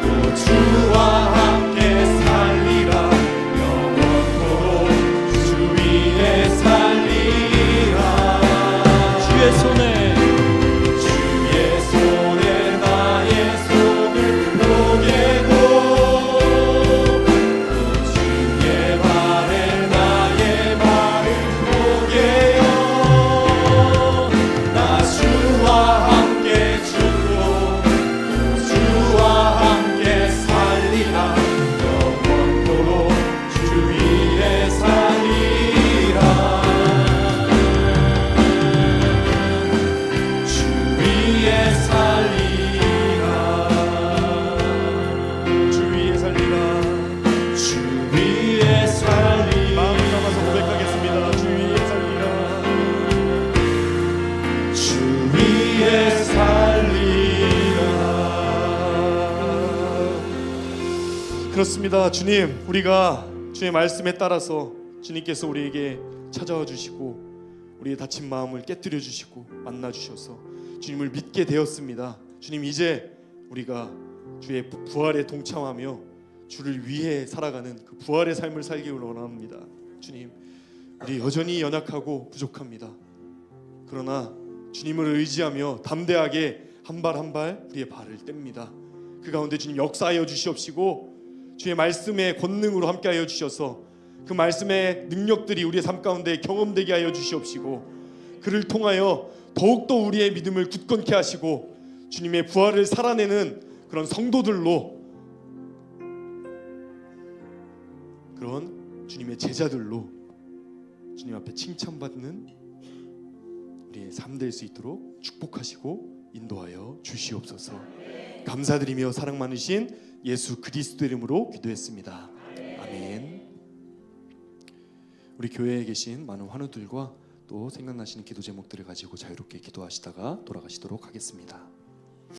또 주와 함께 살리라. 영원토록 주 위에 살리라. 주의 손에 주의 손에 나의 손을 포개고 또 주의 발에 나의 발을 포개요. 나 주와 함께 죽고 또 주와 함께 살리라. 영원토록 주 위에 살리라. 주 위에 살리라. 주 위에 살리라. 주 위에 살리라. 마음 담아서 고백하겠습니다. 주 위에 살리라. 주 위에 살리라. 그렇습니다. 주님, 우리가 주의 말씀에 따라서 주님께서 우리에게 찾아와 주시고 우리의 다친 마음을 깨뜨려 주시고 만나 주셔서 주님을 믿게 되었습니다. 주님, 이제 우리가 주의 부활에 동참하며 주를 위해 살아가는 그 부활의 삶을 살기를 원합니다. 주님, 우리 여전히 연약하고 부족합니다. 그러나 주님을 의지하며 담대하게 한 발 한 발 우리의 발을 뗍니다. 그 가운데 주님 역사하여 주시옵시고 주의 말씀의 권능으로 함께하여 주셔서 그 말씀의 능력들이 우리의 삶 가운데 경험되게 하여 주시옵시고 그를 통하여 더욱더 우리의 믿음을 굳건케 하시고 주님의 부활을 살아내는 그런 성도들로, 그런 주님의 제자들로 주님 앞에 칭찬받는 우리의 삶 될 수 있도록 축복하시고 인도하여 주시옵소서. 감사드리며 사랑 많으신 예수 그리스도 이름으로 기도했습니다. 아멘. 우리 교회에 계신 많은 환우들과 또 생각나시는 기도 제목들을 가지고 자유롭게 기도하시다가 돌아가시도록 하겠습니다.